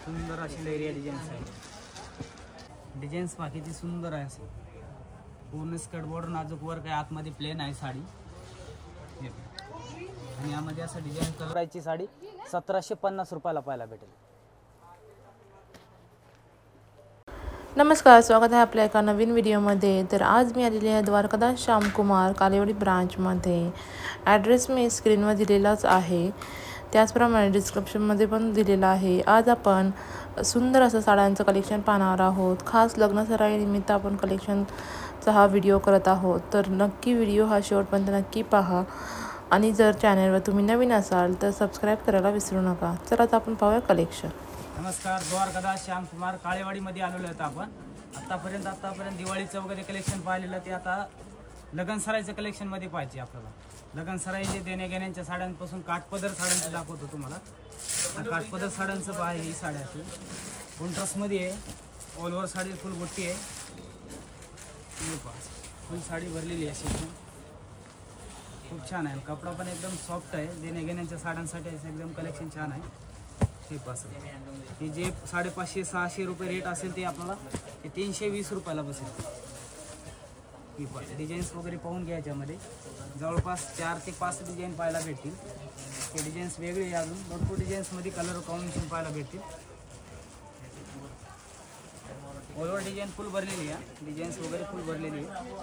सुंदर अशी लेरिया डिझाईन्स आहे. डिझाईन्स बाकीची सुंदर आहे. असे पूर्ण स्कर्ट बॉर्डर नाजूक वर्क आहे. आतमध्ये प्लेन आहे साडी. आणि यामध्ये असं डिझाईन करायची साडी 1750 रुपयाला पाहायला भेटेल. नमस्कार, स्वागत आहे आपल्या एका नवीन व्हिडिओमध्ये. तर आज मी आलेली आहे द्वारकादास श्यामकुमार कालेवाडी ब्रांचमध्ये. ॲड्रेस मी स्क्रीनवर दिलेलाच आहे, त्याचप्रमाणे डिस्क्रिप्शनमध्ये पण दिलेला आहे. आज आपण सुंदर असं साड्यांचं कलेक्शन पाहणार आहोत. खास लग्नसराईनिमित्त आपण कलेक्शनचा हा व्हिडिओ करत आहोत. तर नक्की व्हिडिओ हा शेवटपर्यंत नक्की पहा. आणि जर चॅनलवर तुम्ही नवीन असाल तर सबस्क्राईब करायला विसरू नका. चला आता आपण पाहूया कलेक्शन. नमस्कार, द्वारकादास श्यामकुमार काळेवाडीमध्ये आलेलो आहेत आपण. आतापर्यंत दिवाळीचं वगैरे कलेक्शन पाहिलेलं ते आता लगनसराईचं कलेक्शनमध्ये पाहिजे आपल्याला. लगनसराईचे देण्या घेण्याच्या साड्यांपासून काठपदर साड्यांचं दाखवतो तुम्हाला. काठपदर साड्यांचं पहा, ही साड्या असेल कॉन्ट्रास्टमध्ये आहे. ऑल ओव्हर साडी फुल बुट्टी आहे. फुल साडी भरलेली आहे अशी. खूप छान आहे. कपडा पण एकदम सॉफ्ट आहे. देण्या घेण्याच्या साड्यांसाठी एकदम कलेक्शन छान आहे. हे पास हे जे 550-600 रुपये रेट असेल ते आपल्याला ते 320 रुपयाला बसेल. ही पास डिझाईन्स वगैरे पाहून घ्या. याच्यामध्ये जवळपास 4 ते 5 डिझाईन पाहायला भेटतील. ते डिझाईन्स वेगळे आहे. अजून भरपूर डिझाईन्समध्ये कलर कॉम्बिनेशन पाहायला भेटतील. ऑल ओव्हर डिझाईन फुल भरलेली आहे. डिझाईन्स वगैरे फुल भरलेली आहे.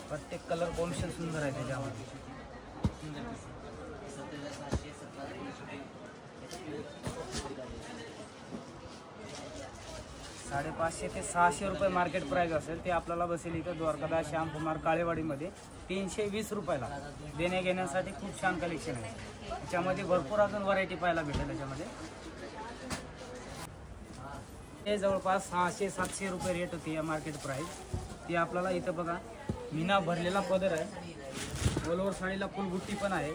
प्रत्येक कलर कॉम्बिनेशन सुंदर आहे त्याच्यामध्ये. 550 ते 600 रुपये मार्केट प्राइस असेल ते आपल्याला बसेल इथं द्वारकादास श्यामकुमार काळेवाडीमध्ये 320 रुपयाला. देण्या घेण्यासाठी खूप छान कलेक्शन आहे. त्याच्यामध्ये भरपूर अजून व्हरायटी पाहायला भेटेल. त्याच्यामध्ये हे जवळपास 600-700 रुपये रेट होती या मार्केट प्राइस. ती आपल्याला इथं बघा मीना भरलेला पदर आहे. ऑल ओव्हर साडीला फुल बुट्टी पण आहे.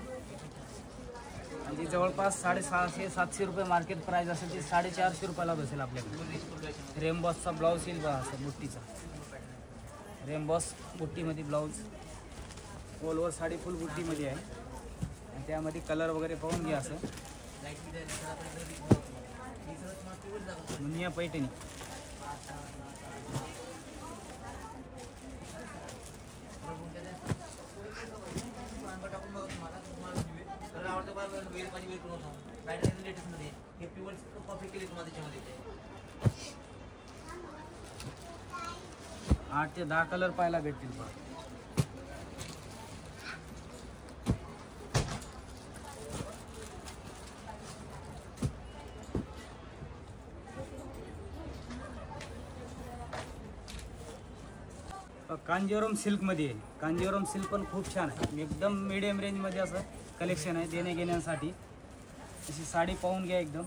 आणि जवळपास 650-700 रुपये मार्केट प्राइस असेल ती 450 रुपयाला बसेल आपल्याकडे. रेमबॉसचा ब्लाऊज येईल बघा असं बुट्टीचा. रेमबॉस बुट्टीमध्ये blouse. All over sari full बुट्टीमध्ये आहे. आणि त्यामध्ये कलर वगैरे पाहून घ्या. असं मुनिया पैठणी. आठ ते 10 कलर पाहायला भेटतील. कांजीवरम सिल्कमध्ये आहे. कांजीवरम सिल्क पण खूप छान आहे. एकदम मीडियम रेंजमध्ये असं कलेक्शन आहे देण्या घेण्यासाठी. अशी साडी पाहून घ्या. एकदम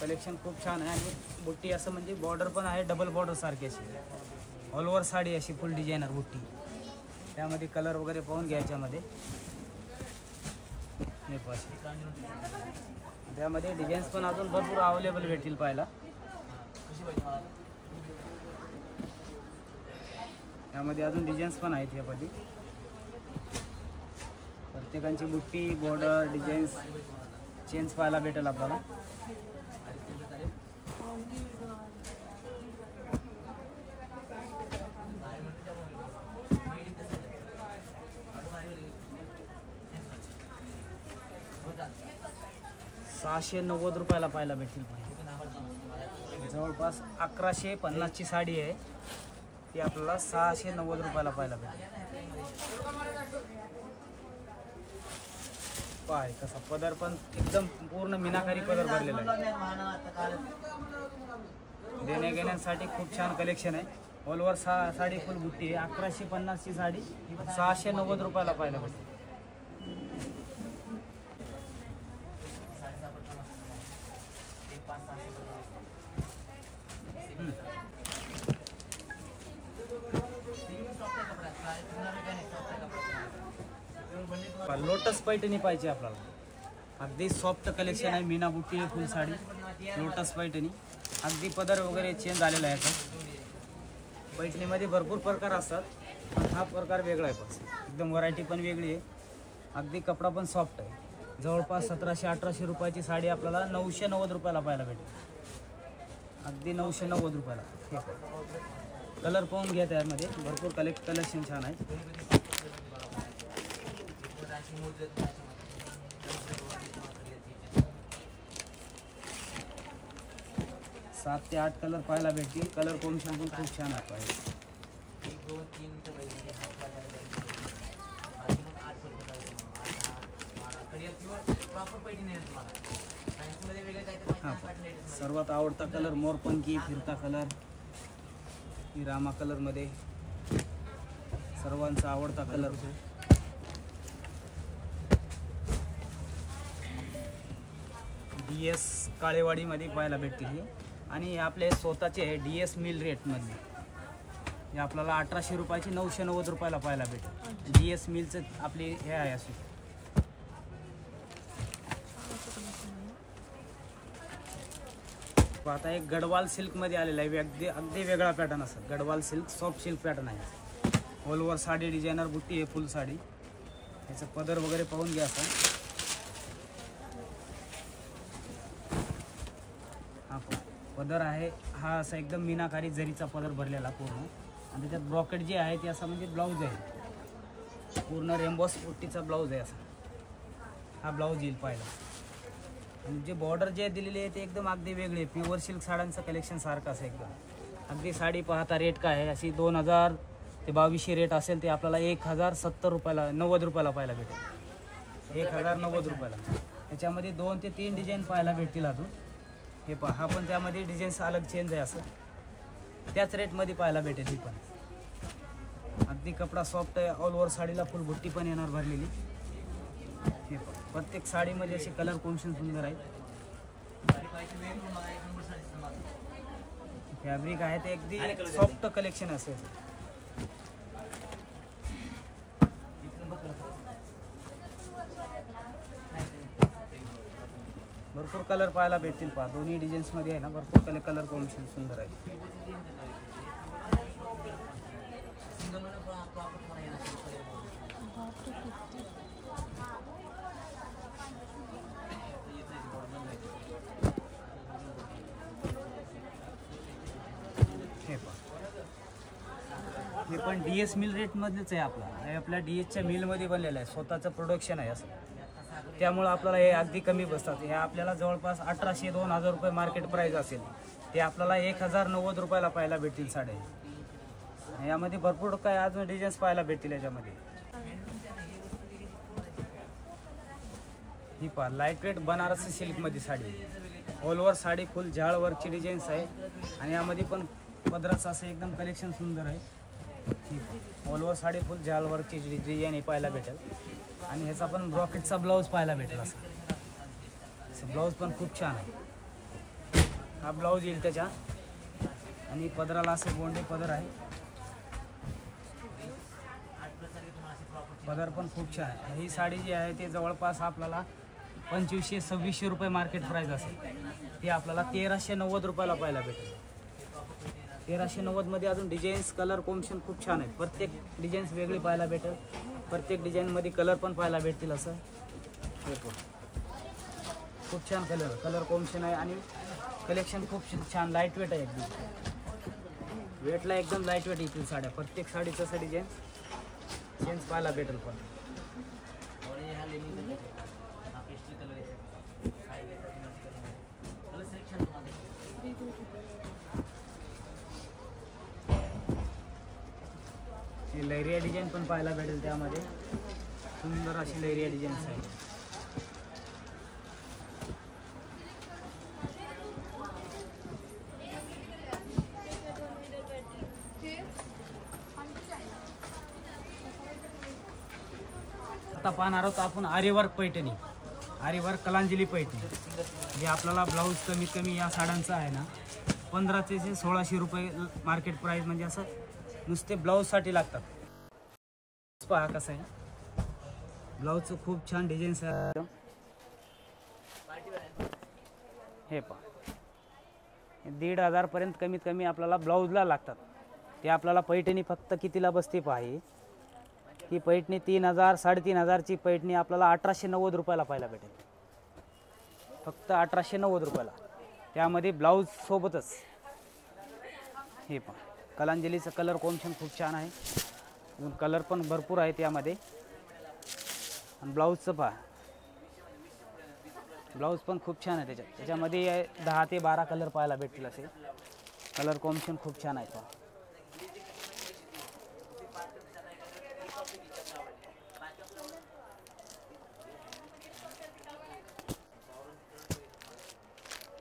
कलेक्शन खूप छान आहे. आणि बुट्टी असं म्हणजे बॉर्डर पण आहे डबल बॉर्डर सारखी अशी. ऑल ओव्हर साडी अशी फुल डिझायनर बुट्टी. त्यामध्ये कलर वगैरे पाहून घ्या. याच्यामध्ये त्यामध्ये डिझाईन्स पण अजून भरपूर अवेलेबल भेटतील पाहायला. यामध्ये अजून डिझाईन्स पण आहेत. यामध्ये प्रत्येकांची बुट्टी बॉर्डर डिझाईन्स चेंज पाहायला भेटेल आपल्याला. ₹690 रुपयाला पाहायला भेटतील. जवळपास 1150ची साडी आहे. ती आपल्याला 690 रुपयाला पाहायला भेटेल. पाय कसा पदर पण एकदम पूर्ण मीनाकारी पदर भरलेला आहे. देण्या घेण्यासाठी खूप छान कलेक्शन आहे. ऑल ओव्हर साडी फुल बुट्टी आहे. 1150ची साडी 690 रुपयाला पाहायला भेटेल. लोटस पैठणी पाहिजे आपल्याला. अगदी सॉफ्ट कलेक्शन आहे. मीना बुट्टी आहे फुल साडी. लोटस पैठणी अगदी पदर वगैरे चेंज झालेला आहे. पैठणीमध्ये भरपूर प्रकार असतात, पण हा प्रकार वेगळा आहे. बस एकदम व्हरायटी पण वेगळी आहे. अगदी कपडा पण सॉफ्ट आहे. जवळपास 1700-1800 रुपयाची साडी आपल्याला 990 रुपयाला पाहायला भेटेल. अगदी 990 रुपयाला. ठीक आहे. कलर पाहून घ्या, त्यामध्ये भरपूर कलेक्शन छान आहे. 7 ते 8 कलर पाहायला भेटतील. कलर कॉम्बिनेशन पण खूप छान आहे. सर्वात आवडता कलर मोरपंखी फिरता कलर, ही रामा कलर मध्ये सर्वांचा आवडता कलर. DS काळेवाडीमध्ये पाहायला भेटतील हे, आणि आपले स्वतःचे DS मिल रेटमध्ये हे आपल्याला 1800 रुपयाची 990 रुपयाला पाहायला भेटेल. DS मिलचं आपली हे आहे असे. आता एक गडवाल सिल्कमध्ये आलेला आहे. अगदी वेगळा पॅटर्न असं Gadwal silk, soft silk pattern आहे. ऑल ओव्हर साडी डिझायनर बुट्टी आहे, फुल साडी. याचं पदर वगैरे पाहून घ्या. असं हा पदर आहे. हा असा एकदम मीनाकारी जरीचा पदर भरलेला पूर्ण, आणि त्याच्यात ब्रॉकेट जे आहे ते असं म्हणजे ब्लाऊज आहे. पूर्ण रेम्बॉस बुट्टीचा ब्लाऊज आहे असा. हा ब्लाऊज येईल पाहिला. आणि जे बॉर्डर जे दिलेले आहे ते एकदम अगदी वेगळे. प्युअर सिल्क साड्यांचं कलेक्शन सारखं असं एकदम. अगदी साडी पाहता रेट काय आहे, अशी 2000 ते 2200 रेट असेल ते आपल्याला 1070 रुपयाला 90 रुपयाला पाहायला भेटेल. 1090 रुपयाला. त्याच्यामध्ये 2 ते 3 डिझाईन पाहायला भेटतील अजून. हे पहा, हा पण त्यामध्ये डिझाईन्स अलग चेंज आहे असं. त्याच रेटमध्ये पाहायला भेटेल. ही पण अगदी कपडा सॉफ्ट आहे. ऑल ओव्हर साडीला फुल बुट्टी पण येणार भरलेली. हे पहा, प्रत्येक साडीमध्ये असे कलर कॉम्बिनेशन सुंदर आहे. फॅब्रिक आहे ते अगदी सॉफ्ट कलेक्शन असेल. भरपूर कलर पाहायला भेटतील. पहा, दोन्ही डिझाईन्समध्ये आहे ना, भरपूर कलर कॉम्बिनेशन सुंदर आहे. हे पण DS मिल रेटमध्येच आहे आपला. हे आपल्या DSच्या मिलमध्ये बनलेलं आहे. स्वतःचं प्रोडक्शन आहे असं. त्यामुळं आपल्याला हे अगदी कमी बसतात. हे आपल्याला जवळपास 1800-2000 रुपये मार्केट प्राईस असेल, ते आपल्याला 1090 रुपयाला पाहायला भेटतील साड्या. यामध्ये भरपूर काय अजून डिझाईन्स पाहायला भेटतील याच्यामध्ये. ही पहा, लाईट वेट बनारसी सिल्कमध्ये sari. All over sari full झाळ वर्कची डिझाईन्स आहे, आणि यामध्ये पण पदराचं असं एकदम कलेक्शन सुंदर आहे. ऑल ओव्हर साडी फुल झाळ वर्कची डिझाईन हे पाहायला भेटेल. आणि ह्याचा पण ब्रॉकेटचा ब्लाऊज पाहायला भेटेल. असं ब्लाऊज पण खूप छान आहे. हा ब्लाऊज येईल त्याच्या, आणि पदराला असे गोंडे पदर आहे. पदर पण खूप छान आहे. ही साडी जी आहे ते जवळपास आपल्याला 2500-2600 रुपये मार्केट प्राईस असेल, ती आपल्याला 1390 रुपयाला पाहायला भेटेल. 1390 मध्ये अजून डिझाईन्स कलर कॉम्बिनेशन खूप छान आहे. प्रत्येक डिझाईन्स वेगळी पाहायला भेटेल. प्रत्येक डिझाईनमध्ये कलर पण पाहायला भेटतील. असं खूप छान कलर कॉम्बिनेशन आहे, आणि कलेक्शन खूप छान लाईट वेट आहे. एकदम वेटला एकदम लाईट वेट येतील साड्या. प्रत्येक साडीचं असं डिझाईन चेंज पाहायला भेटेल. पण लहरिया डिझाईन पण पाहायला भेटेल. त्यामध्ये सुंदर अशी लहरिया डिझाईन्स आहे. आता पाहणार आहोत आपण आरीवर्क पैठणी. आरीवर्क कलांजली पैठणी, जे आपल्याला ब्लाऊज कमीत कमी या साड्यांचा आहे ना 1500 ते 1600 रुपये मार्केट प्राईस. म्हणजे असं नुसते ब्लाऊजसाठी लागतात. पहा कसं आहे ब्लाऊजचं खूप छान डिझाईन्स आहे. हे पहा, 1500 पर्यंत कमीत कमी आपल्याला ब्लाऊजला लागतात. ते आपल्याला पैठणी फक्त कितीला बसते पाहिजे. ती पैठणी 3000 3,500ची पैठणी आपल्याला 1890 रुपयाला पाहायला भेटेल. फक्त 1890 रुपयाला. त्यामध्ये ब्लाऊज सोबतच. हे पहा कलांजलीचं कलर कॉम्बिनेशन खूप छान आहे. कलर पण भरपूर आहे त्यामध्ये. आणि ब्लाऊजचं पहा ब्लाऊज पण खूप छान आहे. त्याच्यामध्ये 10 ते 12 कलर पाहायला भेटतील. असे कलर कॉम्बिनेशन खूप छान आहे. पहा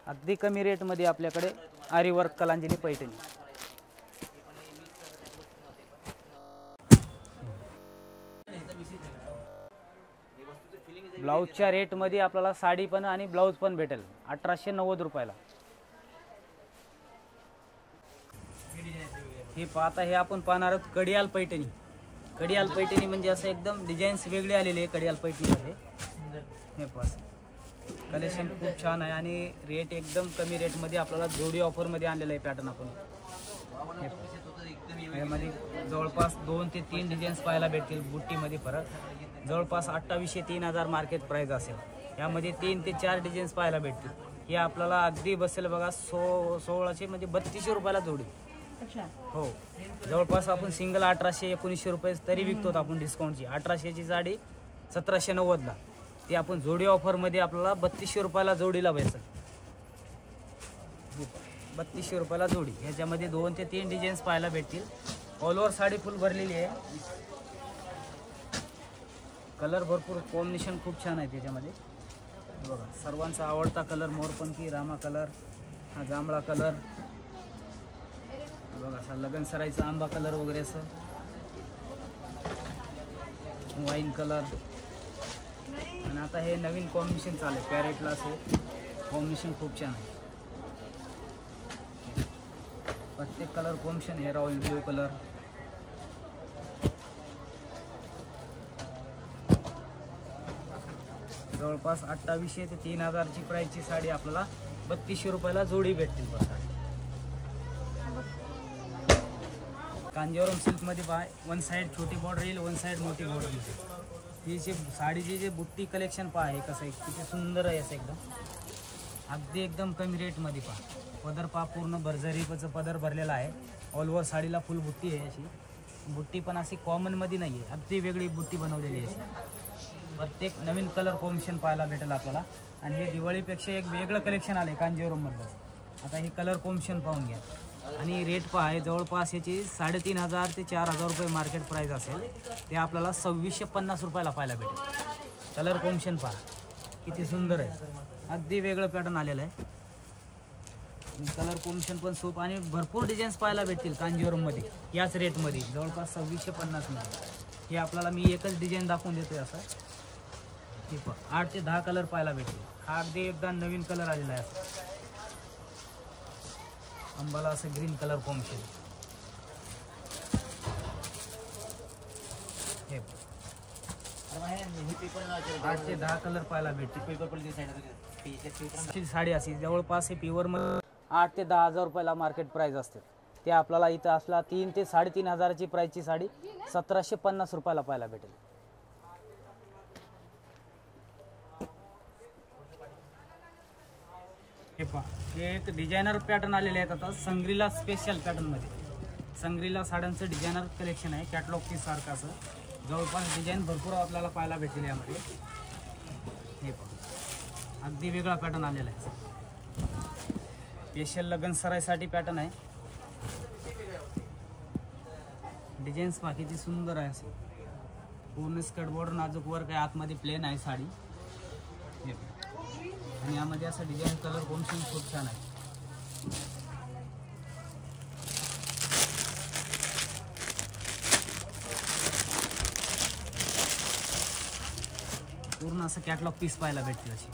अगदी कमी रेटमध्ये आपल्याकडे आरी वर्क कलांजली पैठणी. ब्लाऊजच्या रेटमध्ये आपल्याला साडी पण आणि ब्लाऊज पण भेटेल 1890 रुपयाला. हे पाहता हे आपण पाहणार आहोत कडियाल पैठणी. कडियाल पैठणी म्हणजे असं एकदम डिझाईन्स वेगळे आलेले आहे कडियाल पैठणीमध्ये. हे पास कलेक्शन खूप छान आहे आणि रेट एकदम कमी रेटमध्ये आपल्याला जोडी ऑफरमध्ये आणलेलं आहे पॅटर्न. आपण यामध्ये जवळपास 2 ते 3 डिझाईन्स पाहायला भेटतील. बुट्टीमध्ये फरक जवळपास 2800 3000 मार्केट प्राईस असेल. यामध्ये 3 ते 4 डिझाईन्स पाहायला भेटतील. हे आपल्याला अगदी बसेल बघा 1600 म्हणजे 3200 रुपयाला जोडी. हो जवळपास आपण सिंगल 1800 1900 रुपये तरी विकतो आपण डिस्काउंटची. 1800ची साडी 1790ला. ती आपण जोडी ऑफरमध्ये आपल्याला 3200 रुपयाला जोडीला भेटेल. 3200 रुपयाला जोडी. ह्याच्यामध्ये 2 ते 3 डिझाईन्स पाहायला भेटतील. ऑल ओव्हर साडी फुल भरलेली आहे. कलर भरपूर कॉम्बिनेशन खूप छान आहे त्याच्यामध्ये. बघा सर्वांचा आवडता कलर मोरपंखी रामा कलर, हा जांभळा कलर, बघा असा लगन सराईचा आंबा कलर वगैरे असं वाईन कलर. आणि आता हे नवीन कॉम्बिनेशन चालू आहे पॅरेटला. असे कॉम्बिनेशन खूप छान आहे. प्रत्येक कलर कॉम्बिनेशन हे रॉयल ब्ल्यू कलर. जवळपास 2800 ते 3000ची प्राईसची साडी आपल्याला 3200 रुपयाला जोडी भेटतील. बघा कांजीवरम सिल्कमध्ये पहा वन साईड छोटी बॉर्डर येईल, वन साईड मोठी बॉर्डर येईल. ही जी साडीची जे बुट्टी कलेक्शन पहा हे कसं आहे किती सुंदर आहे. असं एकदम एकदम कमी रेटमध्ये पहा. पदर पहा पूर्ण भरजरीचं पदर भरलेला आहे. ऑल ओव्हर साडीला फुल बुट्टी आहे. अशी बुट्टी पण अशी कॉमनमध्ये नाही आहे, अगदी वेगळी बुट्टी बनवलेली आहे. प्रत्येक नवीन कलर कॉम्बिनेशन पाहायला भेटेल आपल्याला. आणि हे दिवाळीपेक्षा एक वेगळं कलेक्शन आलं आहे कांजीवरममधलं. आता हे कलर कॉम्बिनेशन पाहून घ्या. आणि रेट पहा आहे जवळपास याची 3500 ते 4000 रुपये मार्केट प्राईस असेल. ते आपल्याला 2650 रुपयाला पाहायला भेटेल. कलर कॉम्बिनेशन पहा किती सुंदर आहे. अगदी वेगळं पॅटर्न आलेलं आहे. कलर कॉम्बिनेशन पण सूप आणि भरपूर डिझाईन्स पाहायला भेटतील कांजीवरममध्ये याच रेटमध्ये जवळपास 2650मध्ये. हे आपल्याला मी एकच डिझाईन दाखवून देतोय असं. हे पहा 8 ते 10 कलर पाहायला भेटतील. हा अगदी एकदा नवीन कलर आलेला आहे. अंबाला असं ग्रीन कलर कॉम्बिनेशन. हे 8 ते 10 कलर पाहायला भेटतील. साडी अशी जवळपास हे प्युअरमध्ये 8 ते 10,000 रुपयाला मार्केट प्राईस असते. ते आपल्याला इथं असला 3 ते 3500ची प्राईसची साडी 1750 रुपयाला पाहायला भेटेल. हे पहा हे एक डिझायनर पॅटर्न आलेले आहेत आता संग्रीला स्पेशल पॅटर्नमध्ये. संग्रीला साड्यांचं डिझायनर कलेक्शन आहे कॅटलॉग पीस सारखं असं. जवळपास डिझाईन भरपूर आपल्याला पाहायला भेटेल यामध्ये. हे पहा अगदी वेगळा पॅटर्न आलेला आहे. स्पेशल लगन सराईसाठी पॅटर्न आहे. डिझाईन्स पहा किती सुंदर आहे. असे पूर्ण स्कर्ट बॉर्डर नाजूक वर्क आहे. आतमध्ये प्लेन आहे साडी. हे आणि यामध्ये असं डिझाईन कलर कॉम्बिनेशन खूप छान आहे. पूर्ण असं कॅटलॉग पीस पाहायला भेटतील. अशी